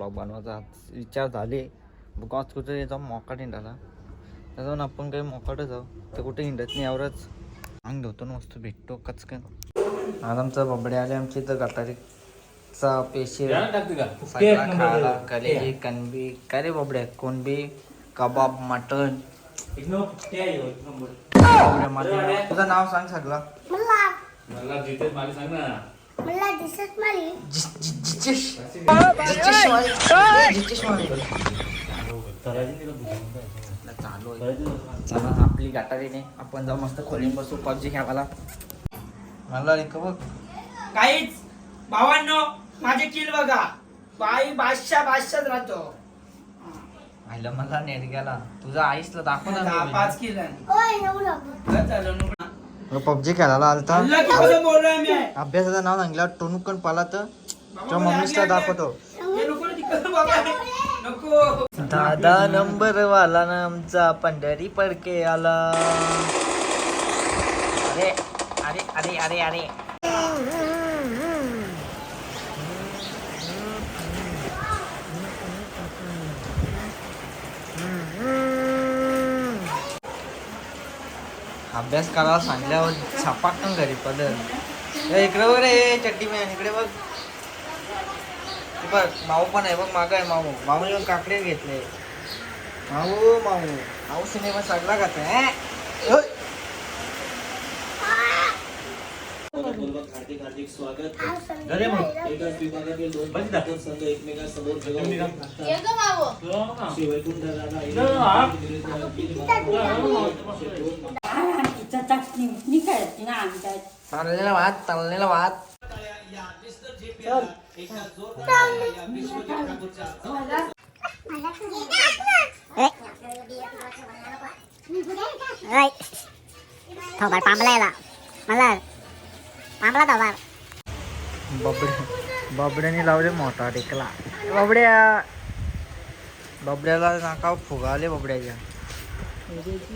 Blog बनवायचा विचार झाले. बघू आज कुठे जाऊ मोकाट हिंडाला तर जाऊन आपण काही मोकाट जाऊ तर कुठे हिंडत नाही एवढंच अंग धुतो मस्त भेटतो कचकन. आज आमचं बबडे आले आमच्या इथं गटारीचा पेशी सगळा खायला कलेजी कणबी काय रे बबड्या कोणबी कबाब मटन. तुझं नाव सांग सगळं. मला जितेश माली सांग ना. मला दिसत माली चालू चला आपली गटारीने आपण जाऊ मस्त खोलीन बसू पबजी खेळायला. मला बघ काहीच भावांनो माझे किल बघा बाई बादशाच राहतो. आईला मला नेट गेला तुझा आईसला दाखव ना. 5 किल पबजी खेळायला आलता बोललोय मी. अभ्यासाचं नाव सांगितलं टोनुकन पाला तर तुझ्या मम्मीसला दाखवतो. नको दादा नंबर वाला ना आमचा पंढरी परके आला. अरे अरे अरे अरे अरे अभ्यास करायला सांगल्यावर छापाकन घरी पडत. इकडे बघ रे चड्डी मॅन इकडे बघ. बघ माऊ पण आहे बघ माग आहे माऊ. माऊ येऊन काकडे घेतले. माऊ माऊ माऊ सिनेमा सगळा खात हार्दिक हार्दिक स्वागत. एकाच विभागातील 2 पदक संघ एकमेकांसमोर तळलेला भात तळलेला भात. थोबाड पांबलायला मला पांबला थोबाड. बबड्याने लावले मोठा टेकला. बबड्याला नाका फुगाले बबड्याच्या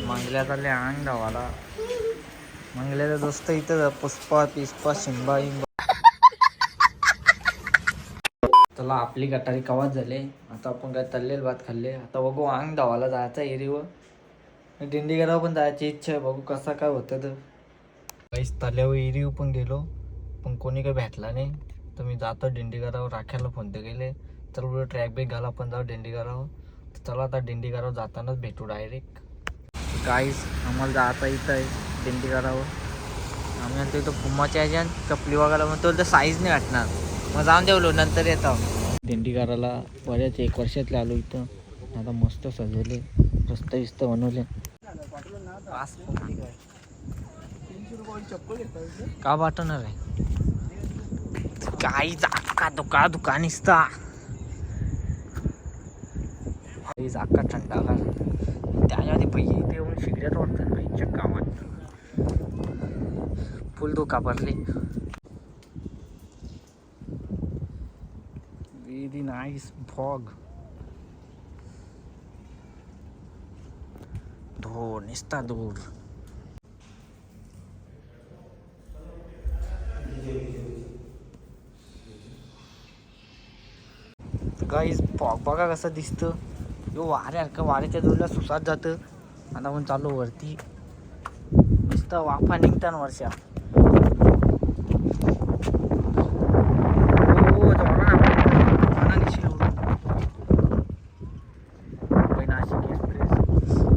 मंगल्या चालले अंग धावाला. मंगल्याचा दोस्त इथं पुष्पा पिस्पा शिंबा इंबा. चला आपली गटारी कवाच झाले. आता आपण काय तळलेले भात खाल्ले. आता बघू अंग धावाला जायचं एरीवर दिंडीगडावर पण जायची इच्छा आहे. बघू कसा काय होतं तर काहीच तल्यावर एरीवर पण गेलो पण कोणी काही भेटला नाही. तर मी जातो दिंडीगडावर राख्याला फोन ते गेले तर पुढे ट्रॅक बॅक घाला आपण जाऊ दिंडीगडावर. तर चला आता दिंडीगडावर जातानाच भेटू डायरेक्ट. काहीच आम्हाला जाता येतं आहे दिंडीगडावर. आम्ही आणतो इथं पुमाच्या ह्याच्या चपली वगैरे म्हणतो तर साईज नाही वाटणार मग जाऊन देवलो नंतर येतो. दिंडीगडाला बऱ्याच 1 वर्षातले आलो इथं. आता मस्त सजवले रस्ते बिस्त बनवले. का वाटणार आहे काही जाका दुकान इसता जाका थंडागार त्याच्यामध्ये पैसे देऊन शिगड्यात वाटतात पैच्या गावात फुल धोका भरले. Very nice fog. धूर निसता धूर. गाईस फॉग बघा कसं दिसतं. यो वाऱ्यासारखं वाऱ्याच्या जोरला सुसाट जातं. आता आपण चालू वरती नुसतं वाफा निघतात वर्षा.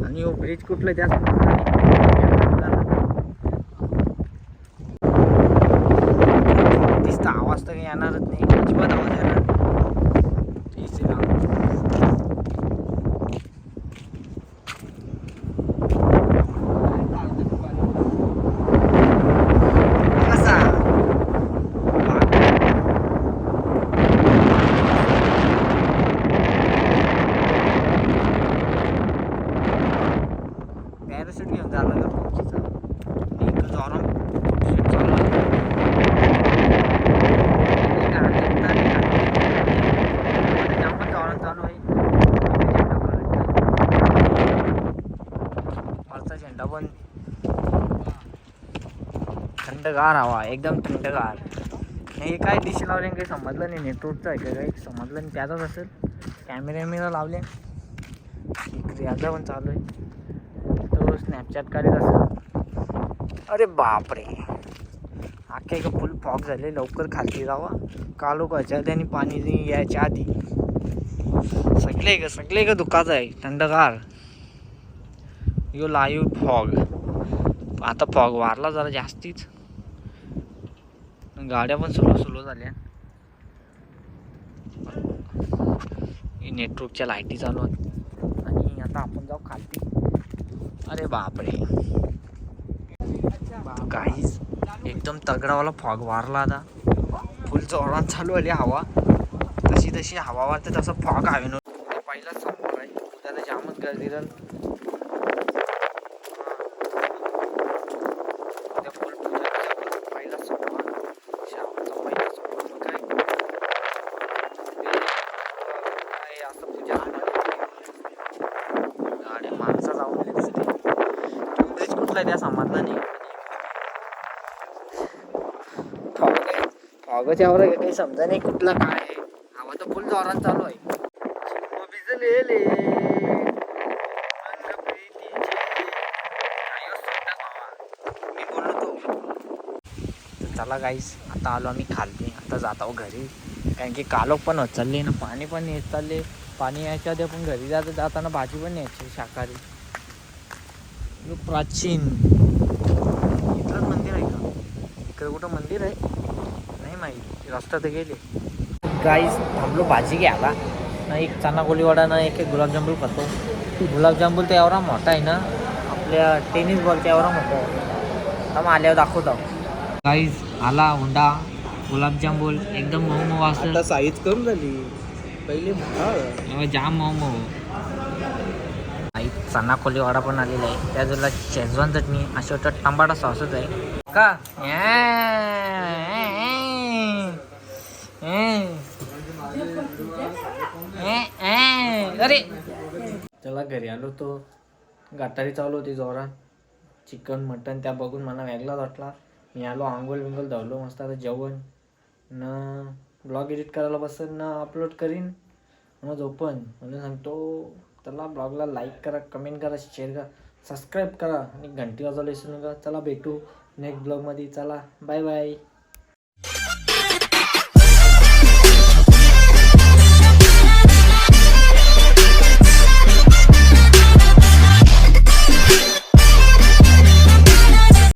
आणि ब्रिज कुठलं जास्त दिसतं. आवाज तर काही येणारच नाही अजिबात आवाज येणार. पॅराशूट घेऊन जायला लागेल पबजीचा. एक जोरात चालू आहे. वरचा झेंडा पण थंडगार हवा एकदम थंडगार. हे काय डिश लावले काही समजलं नाही. नेटवर्कचं आहे का काही समजलं नाही. त्याचाच असेल. कॅमेरा लावले. इकडे आता पण चालू आहे. तो स्नॅपचॅट काढत असेल. अरे बापरे, अख्ख्या का फुल फॉग झाले. लवकर खाली जावा. कालो व्हायच्या आधी आणि पाणी यायच्या आधी सगळे का दुखाच आहे. थंडगार यो लाईव्ह फॉग. आता फॉग वारला जरा जास्तीच. गाड्या पण स्लो झाल्या. नेटवर्कच्या लाईटी चालू आहेत आणि आता आपण जाऊ खालती. अरे बापरे, काहीच एकदम तगडावाला फॉग वारला. आता फुल जोरात चालू आली हवा. तशी हवा वारते तसं फॉग हवे. पहिलाच समोर आहे. उद्याला जामच गर्दी राहील. पहिलाच समोर पहिला समोर मग काय असं पूजा गाड्या माणसा जाऊन एवढेच कुठला त्या समजला नाही. फॉगच्या वर काही समजा नाही कुठला काय आहे. हवा तर फुल जोरात चालू आहे. भिजलेले मी बोललो तो. चला गाईस, आता आलो आम्ही खालती. आता जात आहो घरी. कारण की कालोख पण होत चालले ना. पाणी पण येत चालले. पाणी यायच्या आधी आपण घरी जाताना भाजी पण न्यायची शाकाहारी. प्राचीन इथलंच मंदिर आहे का? इकडे कुठं मंदिर आहे नाही माहिती. रस्ता तर गेले. गाईस थांबलो भाजी घ्यायला ना. एक चना कोलीवाडा ना एक गुलाबजामुन खातो. गुलाबजामुन तर एवढा मोठा आहे ना, आपल्या टेनिस बॉलच्या एवढा मोठा आहे. मग आल्यावर दाखवतो. गाईस आला हुंडा गुलाबजामुन एकदम मऊ असं. साईज कम झाली पहिले जाम मऊ. चना कोलीवाडा पण आलेला आहे. त्याजूला शेजवान चटणी अशी वाटतं टमाटा सॉसच आहे का. अरे चला घरी आलो. तो गटारी चालू होती जोरात. चिकन मटन त्या बघून मला वेगळाच वाटला. मी आलो आंघोळ बिंगोल धावलो मस्त. आता जेवण न ब्लॉग एडिट करायला बसेल ना अपलोड करीन मग झोपन. म्हणून सांगतो चला ब्लॉगला लाईक करा, कमेंट करा, शेअर करा, सबस्क्राईब करा आणि घंटी वाजवायला विसरू नका. चला भेटू नेक्स्ट ब्लॉगमध्ये. चला बाय बाय.